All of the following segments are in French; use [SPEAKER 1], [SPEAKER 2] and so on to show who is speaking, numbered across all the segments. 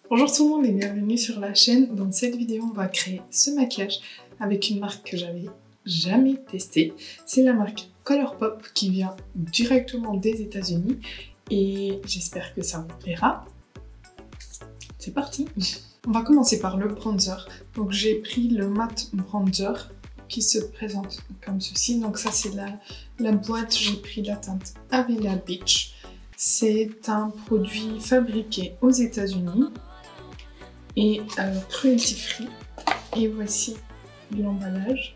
[SPEAKER 1] Bonjour tout le monde et bienvenue sur la chaîne. Dans cette vidéo, on va créer ce maquillage avec une marque que j'avais jamais testée. C'est la marque Colourpop qui vient directement des États-Unis et j'espère que ça vous plaira. C'est parti! On va commencer par le bronzer. Donc j'ai pris le matte bronzer qui se présente comme ceci. Donc ça c'est la boîte, j'ai pris la teinte Avila Beach. C'est un produit fabriqué aux États-Unis et cruelty free. Et voici l'emballage.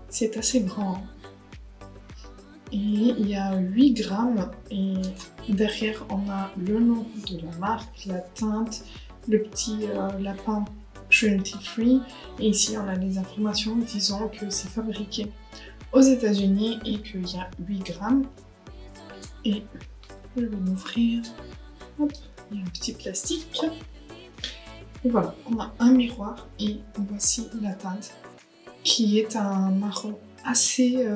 [SPEAKER 1] C'est assez grand. Et il y a 8 grammes et derrière on a le nom de la marque, la teinte, le petit lapin cruelty free. Et ici on a les informations disant que c'est fabriqué aux États-Unis et qu'il y a 8 grammes. Et je vais l'ouvrir. Hop, il y a un petit plastique. Et voilà, on a un miroir et voici la teinte qui est un marron assez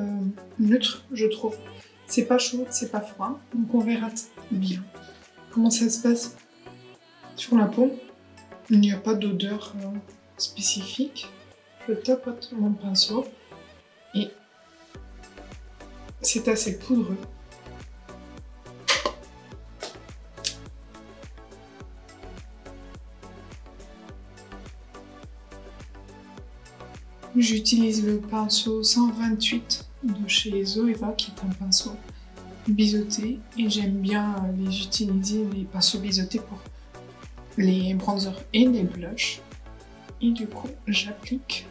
[SPEAKER 1] neutre, je trouve. C'est pas chaud, c'est pas froid, donc on verra bien comment ça se passe sur la peau. Il n'y a pas d'odeur spécifique. Je tapote mon pinceau et c'est assez poudreux. J'utilise le pinceau 128 de chez Zoeva, qui est un pinceau biseauté. Et j'aime bien les utiliser, les pinceaux biseautés, pour les bronzers et les blushs. Et du coup, j'applique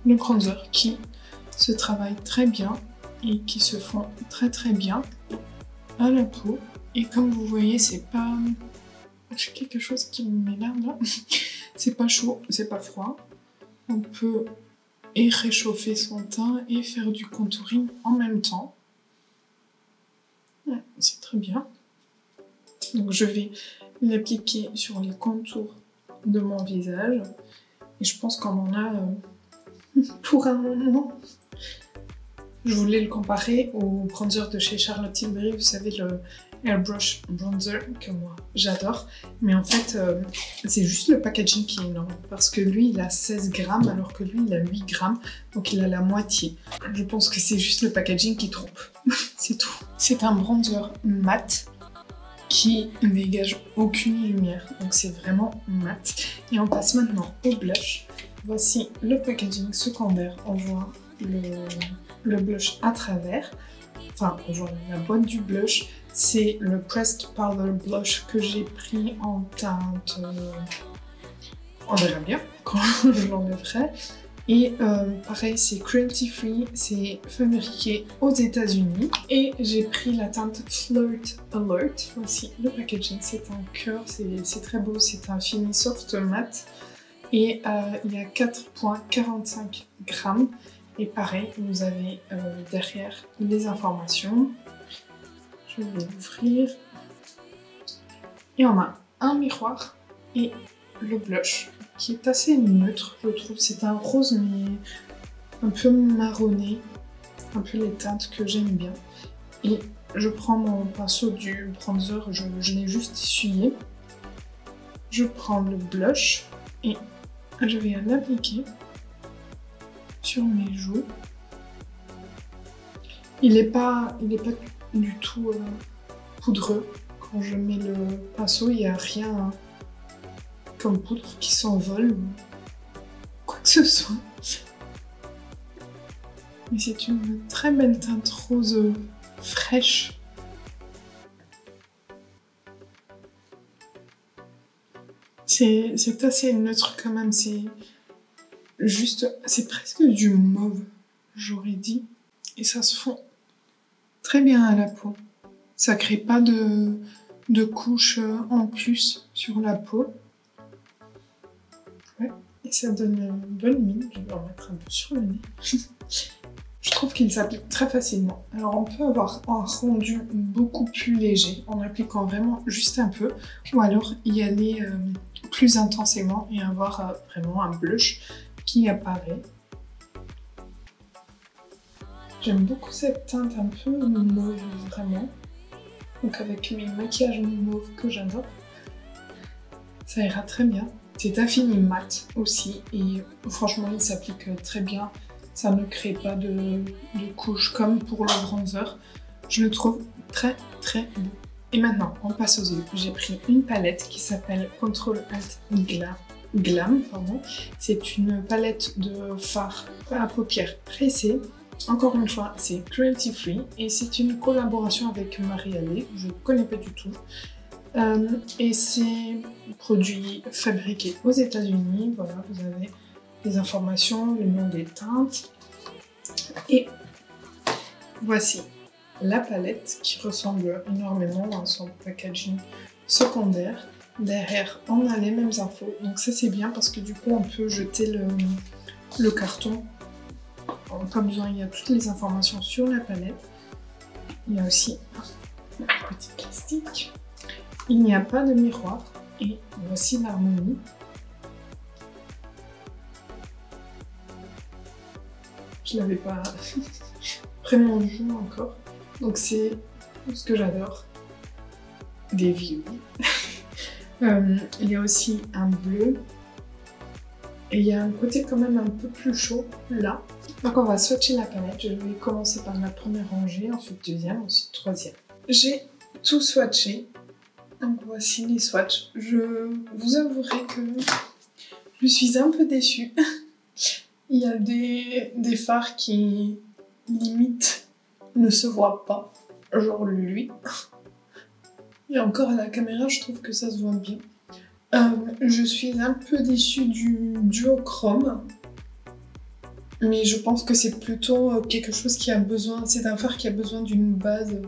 [SPEAKER 1] le bronzer qui se travaille très bien et qui se fond très bien à la peau. Et comme vous voyez, c'est pas... J'ai quelque chose qui m'énerve là. C'est pas chaud, c'est pas froid. On peut et réchauffer son teint et faire du contouring en même temps. Ouais, c'est très bien. Donc je vais l'appliquer sur les contours de mon visage. Et je pense qu'on en a pour un moment. Je voulais le comparer au bronzer de chez Charlotte Tilbury, vous savez, le Airbrush Bronzer que moi j'adore. Mais en fait, c'est juste le packaging qui est énorme. Parce que lui, il a 16 grammes alors que lui, il a 8 grammes. Donc il a la moitié. Je pense que c'est juste le packaging qui trompe. C'est tout. C'est un bronzer mat qui ne dégage aucune lumière. Donc c'est vraiment mat. Et on passe maintenant au blush. Voici le packaging secondaire. On voit le blush à travers. Enfin, on voit la boîte du blush. C'est le Pressed Powder Blush que j'ai pris en teinte... on verra bien quand je l'enlèverai. Et pareil, c'est cruelty free, c'est fabriqué aux États-Unis. Et j'ai pris la teinte Flirt Alert. Voici le packaging, c'est un cœur, c'est très beau, c'est un fini soft matte. Et il y a 4,45 grammes. Et pareil, vous avez derrière les informations. Je vais l'ouvrir. Et on a un miroir et le blush qui est assez neutre, je trouve. C'est un rose mais un peu marronné, un peu les teintes que j'aime bien. Et je prends mon pinceau du bronzer, je l'ai juste essuyé. Je prends le blush et je vais l'appliquer sur mes joues. Il est pas du tout poudreux. Quand je mets le pinceau, il n'y a rien comme poudre qui s'envole ou quoi que ce soit. Mais c'est une très belle teinte rose fraîche. C'est assez neutre quand même, c'est presque du mauve, j'aurais dit. Et ça se fond très bien à la peau. Ça crée pas de couches en plus sur la peau. Ouais, et ça donne une bonne mine. Je vais en mettre un peu sur le nez. Je trouve qu'il s'applique très facilement. Alors on peut avoir un rendu beaucoup plus léger en appliquant vraiment juste un peu, ou alors y aller plus intensément et avoir vraiment un blush qui apparaît. J'aime beaucoup cette teinte un peu mauve, vraiment. Donc avec mes maquillages mauves que j'adore. ça ira très bien. C'est un fini mat aussi et franchement il s'applique très bien. Ça ne crée pas de couches comme pour le bronzer. Je le trouve très très beau. Et maintenant on passe aux yeux. J'ai pris une palette qui s'appelle Control Alt Glam. C'est une palette de fard à paupières pressées. Encore une fois, c'est cruelty free et c'est une collaboration avec Marie-Allée, je ne connais pas du tout. Et c'est produit fabriqué aux États-Unis. Voilà, vous avez des informations, le nom des teintes. Et voici la palette qui ressemble énormément à son packaging secondaire. Derrière, on a les mêmes infos, donc ça c'est bien parce que du coup on peut jeter le carton. Pas besoin, il y a toutes les informations sur la palette. Il y a aussi un petit plastique. Il n'y a pas de miroir. Et voici l'harmonie. Je l'avais pas vraiment vu encore. Donc c'est ce que j'adore. Des violets. Il y a aussi un bleu. Et il y a un côté quand même un peu plus chaud là. Donc on va swatcher la palette. Je vais commencer par la première rangée, ensuite deuxième, ensuite troisième. J'ai tout swatché. Donc voici les swatchs. Je vous avouerai que je suis un peu déçue. Il y a des fards qui limite ne se voient pas. Genre lui. Et encore à la caméra, je trouve que ça se voit bien. Je suis un peu déçue du duochrome. Mais je pense que c'est plutôt quelque chose qui a besoin, c'est un fard qui a besoin d'une base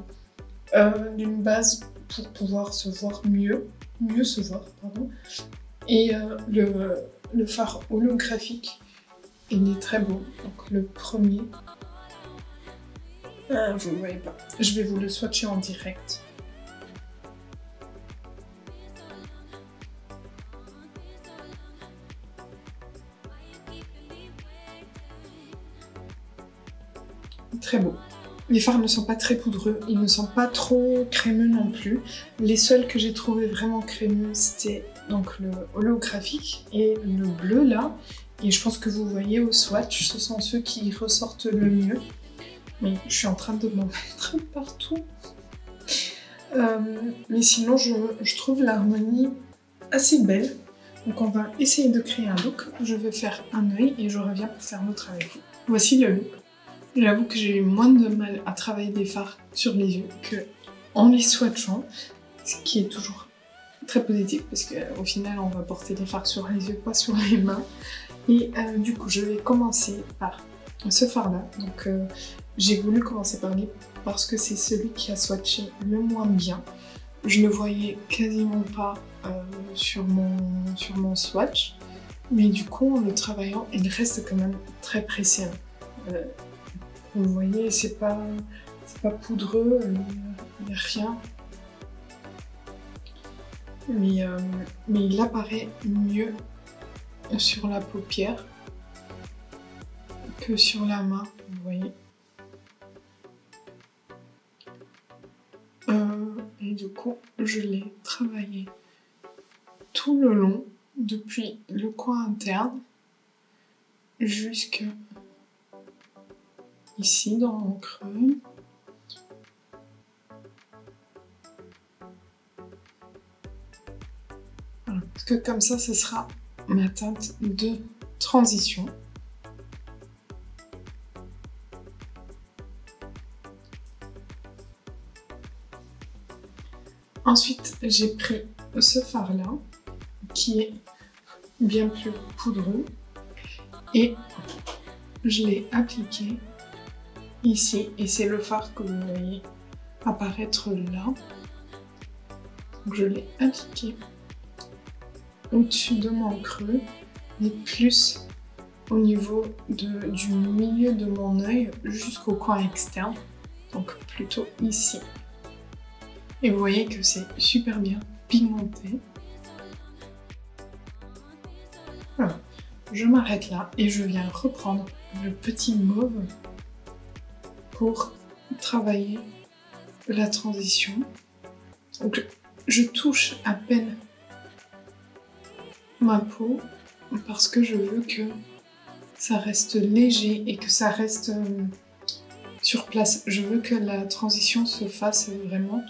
[SPEAKER 1] pour pouvoir se voir mieux se voir, pardon. Et le fard holographique, il est très beau. Donc le premier, vous ne voyez pas. Je vais vous le swatcher en direct. Très beau. Les fards ne sont pas très poudreux, ils ne sont pas trop crémeux non plus. Les seuls que j'ai trouvé vraiment crémeux, c'était donc le holographique et le bleu là. Et je pense que vous voyez au swatch, ce sont ceux qui ressortent le mieux. Mais je suis en train de m'en mettre partout. Mais sinon, je trouve l'harmonie assez belle. Donc on va essayer de créer un look. Je vais faire un œil et je reviens pour faire l'autre avec vous. Voici le look. J'avoue que j'ai eu moins de mal à travailler des fards sur les yeux qu'en les swatchant, ce qui est toujours très positif parce qu'au final on va porter des fards sur les yeux, pas sur les mains. Et du coup je vais commencer par ce fard là. Donc j'ai voulu commencer par lui parce que c'est celui qui a swatché le moins bien. Je ne voyais quasiment pas sur mon swatch, mais du coup en le travaillant il reste quand même très précis. Vous voyez, c'est pas poudreux, il n'y a rien. Mais il apparaît mieux sur la paupière que sur la main, vous voyez. Et du coup, je l'ai travaillé tout le long, depuis le coin interne jusque ici dans mon creux. Voilà. Parce que comme ça, ce sera ma teinte de transition. Ensuite, j'ai pris ce fard là, qui est bien plus poudreux, et je l'ai appliqué ici, et c'est le fard que vous voyez apparaître là. Donc je l'ai appliqué au-dessus de mon creux, mais plus au niveau du milieu de mon œil jusqu'au coin externe, donc plutôt ici. Et vous voyez que c'est super bien pigmenté. Voilà, je m'arrête là et je viens reprendre le petit mauve pour travailler la transition. Donc je touche à peine ma peau parce que je veux que ça reste léger et que ça reste sur place. Je veux que la transition se fasse vraiment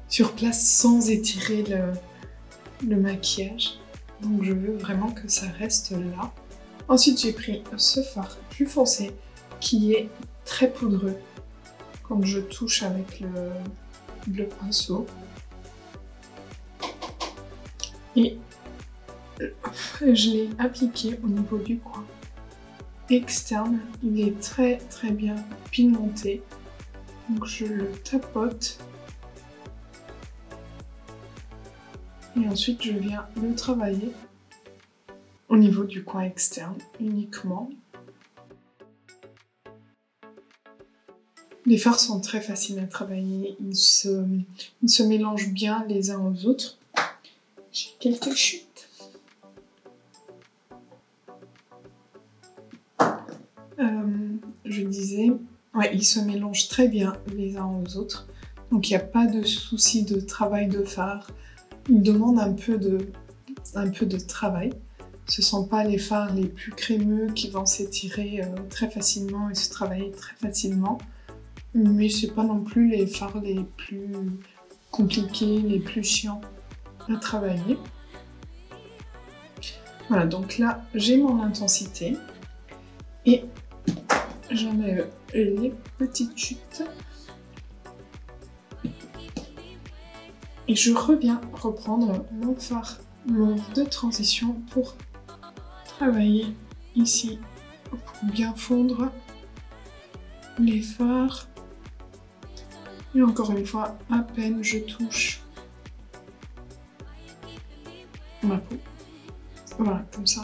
[SPEAKER 1] sur place sans étirer le maquillage. Donc je veux vraiment que ça reste là. Ensuite j'ai pris ce fard plus foncé qui est très poudreux quand je touche avec le pinceau. Et je l'ai appliqué au niveau du coin externe. Il est très très bien pigmenté. Donc je le tapote. Et ensuite je viens le travailler au niveau du coin externe uniquement. Les fards sont très faciles à travailler, ils se mélangent bien les uns aux autres. J'ai quelques chutes. Je disais, ouais, ils se mélangent très bien les uns aux autres. Donc il n'y a pas de souci de travail de fard. Ils demandent un peu de travail. Ce ne sont pas les fards les plus crémeux qui vont s'étirer très facilement et se travailler très facilement. Mais c'est pas non plus les fards les plus compliqués, les plus chiants à travailler. Voilà, donc là j'ai mon intensité et j'enlève les petites chutes et je reviens reprendre mon fard mauve de transition pour travailler ici pour bien fondre les fards. Et encore une fois, à peine je touche ma peau. Voilà, comme ça,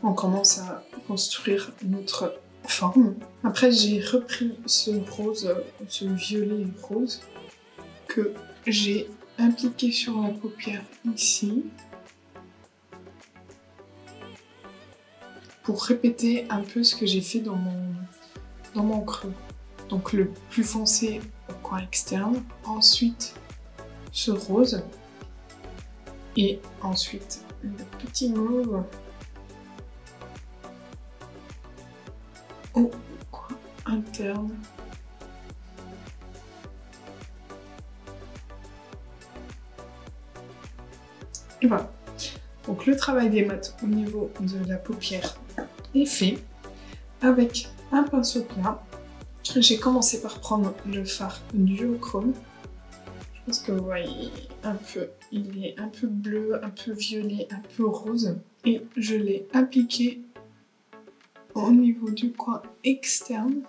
[SPEAKER 1] on commence à construire notre forme. Après, j'ai repris ce rose, ce violet rose, que j'ai appliqué sur la paupière ici, pour répéter un peu ce que j'ai fait dans mon creux. Donc le plus foncé au coin externe, ensuite ce rose, et ensuite le petit mauve au coin interne. Et voilà. Donc le travail des mat au niveau de la paupière est fait avec un pinceau plat. J'ai commencé par prendre le fard duochrome. Je pense que vous voyez un peu, il est un peu bleu, un peu violet, un peu rose. Et je l'ai appliqué au niveau du coin externe.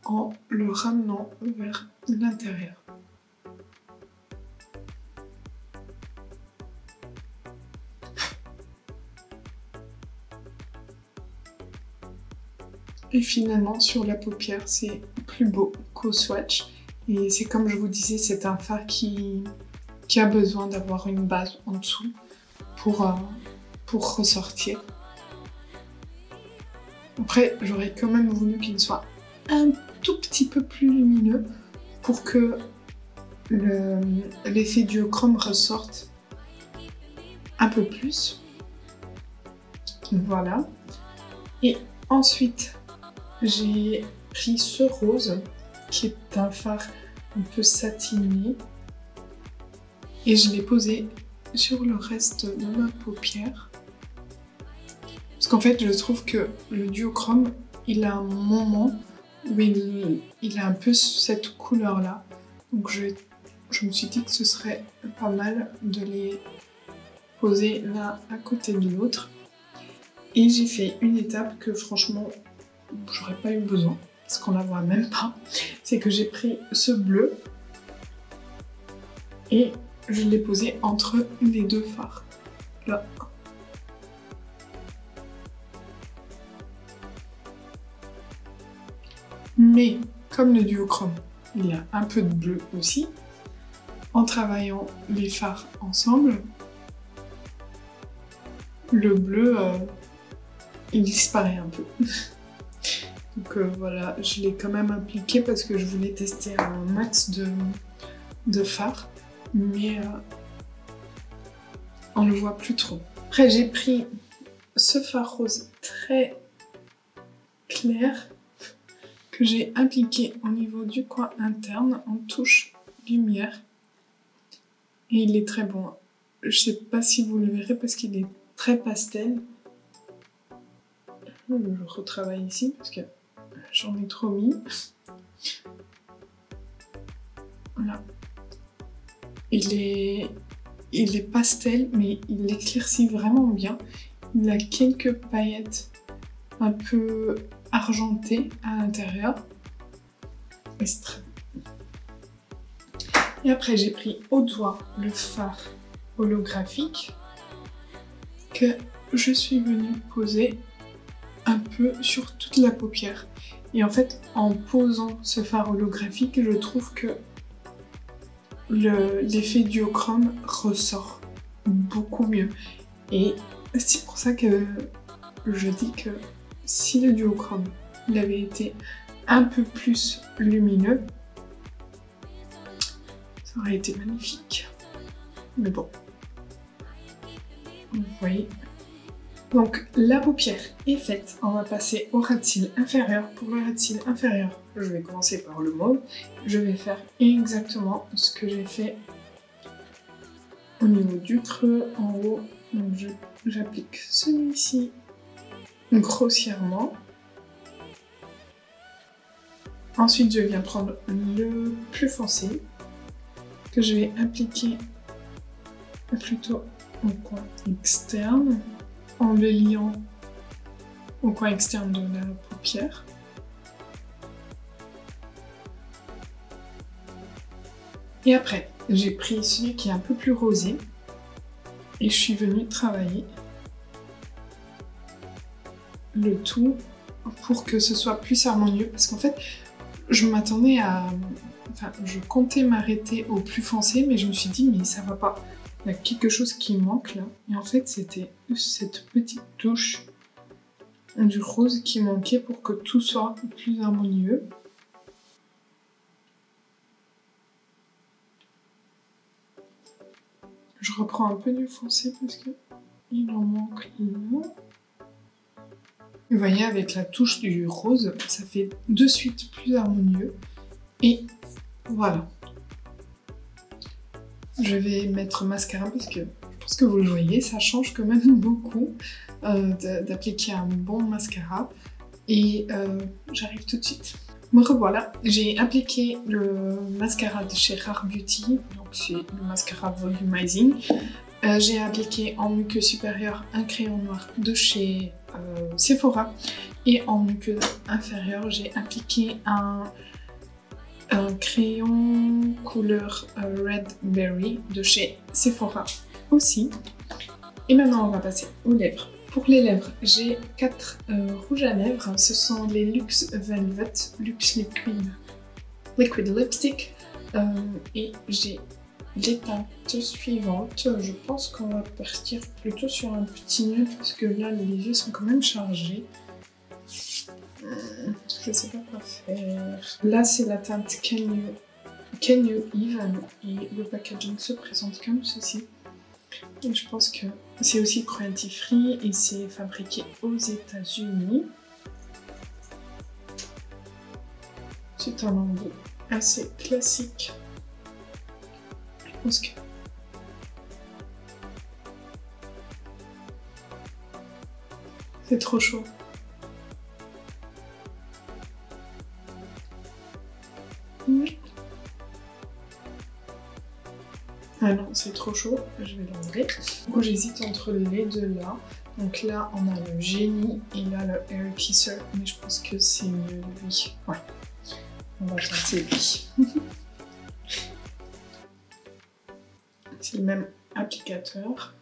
[SPEAKER 1] En le ramenant vers l'intérieur. Et finalement, sur la paupière, c'est plus beau qu'au swatch. Et c'est comme je vous disais, c'est un fard qui a besoin d'avoir une base en dessous pour ressortir. Après, j'aurais quand même voulu qu'il soit un tout petit peu plus lumineux pour que l'effet duochrome ressorte un peu plus. Voilà. Et ensuite, j'ai pris ce rose qui est un fard un peu satiné et je l'ai posé sur le reste de ma paupière. Parce qu'en fait, je trouve que le duochrome, il a un moment où il a un peu cette couleur-là. Donc je me suis dit que ce serait pas mal de les poser l'un à côté de l'autre. Et j'ai fait une étape que franchement, j'aurais pas eu besoin, parce qu'on la voit même pas. C'est que j'ai pris ce bleu et je l'ai posé entre les deux fards. Là. Mais comme le duochrome, il y a un peu de bleu aussi. En travaillant les fards ensemble, le bleu, il disparaît un peu. Donc voilà, je l'ai quand même appliqué parce que je voulais tester un max de fard, mais on le voit plus trop. Après j'ai pris ce fard rose très clair que j'ai appliqué au niveau du coin interne en touche lumière. Et il est très bon. Je sais pas si vous le verrez parce qu'il est très pastel. Je retravaille ici parce que j'en ai trop mis. Voilà. Il est pastel, mais il éclaircit vraiment bien. Il a quelques paillettes un peu argentées à l'intérieur. Et c'est très bon. Et après, j'ai pris au doigt le fard holographique que je suis venue poser un peu sur toute la paupière. Et en fait, en posant ce fard holographique, je trouve que l'effet duochrome ressort beaucoup mieux. Et c'est pour ça que je dis que si le duochrome il avait été un peu plus lumineux, ça aurait été magnifique. Mais bon, vous voyez. Donc la paupière est faite, on va passer au ras de cils inférieur. Pour le ras de cils inférieur, je vais commencer par le mauve. Je vais faire exactement ce que j'ai fait au niveau du creux en haut. Donc j'applique celui-ci grossièrement. Ensuite je viens prendre le plus foncé que je vais appliquer plutôt au coin externe, en le liant au coin externe de la paupière. Et après, j'ai pris celui qui est un peu plus rosé et je suis venue travailler le tout pour que ce soit plus harmonieux parce qu'en fait, je m'attendais à... Enfin, je comptais m'arrêter au plus foncé, mais je me suis dit, mais ça va pas. Il y a quelque chose qui manque là. Et en fait, c'était cette petite touche du rose qui manquait pour que tout soit plus harmonieux. Je reprends un peu du foncé parce que il en manque là. Vous voyez, avec la touche du rose, ça fait de suite plus harmonieux. Et voilà. Je vais mettre mascara parce que je pense que vous le voyez, ça change quand même beaucoup d'appliquer un bon mascara. Et j'arrive tout de suite. Me revoilà, j'ai appliqué le mascara de chez Rare Beauty, donc c'est le mascara Volumizing. J'ai appliqué en muqueuse supérieure un crayon noir de chez Sephora et en muqueuse inférieure j'ai appliqué un crayon couleur Red Berry de chez Sephora aussi. Et maintenant on va passer aux lèvres. Pour les lèvres, j'ai 4 rouges à lèvres. Ce sont les Luxe Velvet, Luxe Liquid Lipstick. Et j'ai les teintes suivantes. Je pense qu'on va partir plutôt sur un petit nude parce que là les yeux sont quand même chargés. Je sais pas quoi faire. Là c'est la teinte Can You Even et le packaging se présente comme ceci. Et je pense que c'est aussi cruelty free et c'est fabriqué aux États-Unis. C'est un embout assez classique. Je pense que c'est trop chaud. Ah non, c'est trop chaud, je vais l'enlever. Du coup, j'hésite entre les deux là. Donc là, on a le Génie et là, le Air Kisser. Mais je pense que c'est mieux lui. Ouais, on va tenter lui. C'est le même applicateur.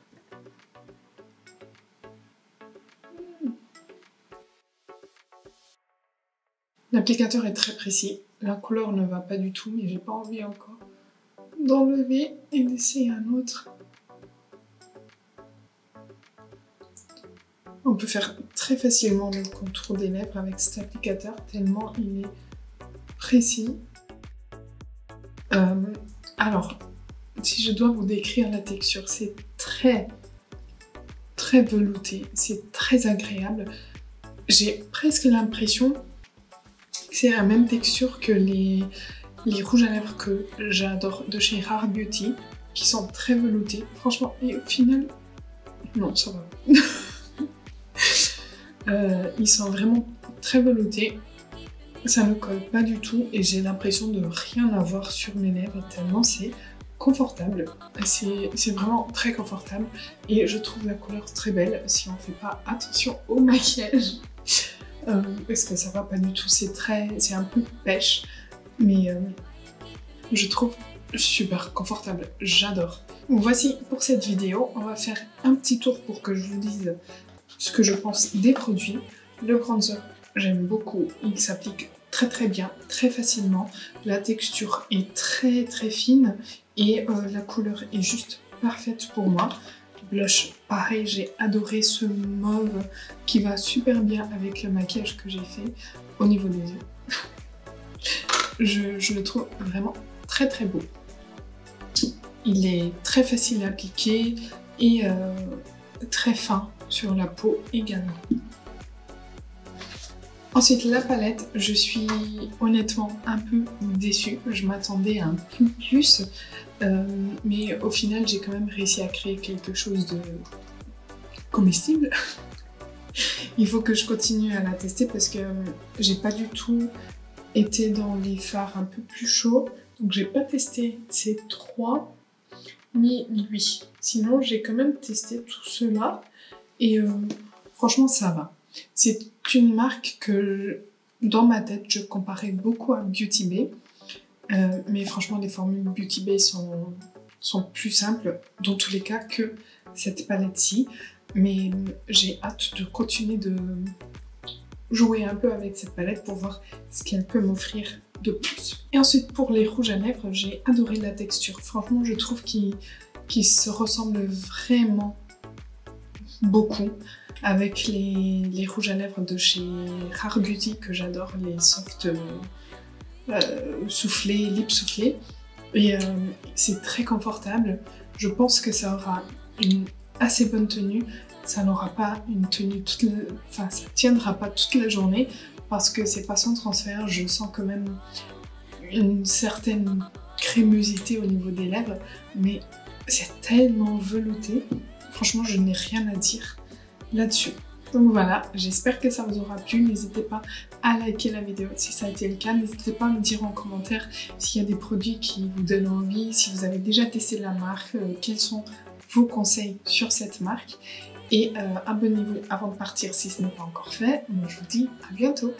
[SPEAKER 1] L'applicateur est très précis. La couleur ne va pas du tout, mais j'ai pas envie encore d'enlever et d'essayer un autre. Oh, peut faire très facilement le contour des lèvres avec cet applicateur tellement il est précis. Alors, si je dois vous décrire la texture, c'est très velouté, c'est très agréable. J'ai presque l'impression que c'est la même texture que les rouges à lèvres que j'adore de chez Rare Beauty, qui sont très veloutés. Franchement, et au final, non, ça va. Ils sont vraiment très veloutés. Ça ne colle pas du tout et j'ai l'impression de rien avoir sur mes lèvres tellement c'est confortable. C'est vraiment très confortable et je trouve la couleur très belle si on ne fait pas attention au maquillage. Parce que ça va pas du tout, c'est un peu pêche, mais je trouve super confortable, j'adore. Voici pour cette vidéo, on va faire un petit tour pour que je vous dise ce que je pense des produits. Le bronzer, j'aime beaucoup, il s'applique très bien, très facilement. La texture est très fine et la couleur est juste parfaite pour moi. Blush, pareil, j'ai adoré ce mauve qui va super bien avec le maquillage que j'ai fait au niveau des yeux. Je le trouve vraiment très beau. Il est très facile à appliquer et très fin sur la peau également. Ensuite, la palette, je suis honnêtement un peu déçue. Je m'attendais à un peu plus, mais au final, j'ai quand même réussi à créer quelque chose de comestible. Il faut que je continue à la tester parce que j'ai pas du tout été dans les fards un peu plus chauds. Donc j'ai pas testé ces trois, ni lui. Sinon, j'ai quand même testé tout cela et franchement, ça va. C'est une marque que, dans ma tête, je comparais beaucoup à Beauty Bay. Mais franchement, les formules Beauty Bay sont plus simples, dans tous les cas, que cette palette-ci. Mais j'ai hâte de continuer de jouer un peu avec cette palette pour voir ce qu'elle peut m'offrir de plus. Et ensuite, pour les rouges à lèvres, j'ai adoré la texture. Franchement, je trouve qu'ils se ressemblent vraiment beaucoup avec les rouges à lèvres de chez Rare Beauty que j'adore, les soft soufflés, lip soufflés. Et c'est très confortable. Je pense que ça aura une assez bonne tenue. Ça n'aura pas une tenue ça tiendra pas toute la journée parce que c'est pas sans transfert. Je sens quand même une certaine crémosité au niveau des lèvres, mais c'est tellement velouté. Franchement, je n'ai rien à dire là-dessus. Donc voilà, j'espère que ça vous aura plu. N'hésitez pas à liker la vidéo si ça a été le cas. N'hésitez pas à me dire en commentaire s'il y a des produits qui vous donnent envie, si vous avez déjà testé la marque, quels sont vos conseils sur cette marque. Et abonnez-vous avant de partir si ce n'est pas encore fait. Moi, je vous dis à bientôt.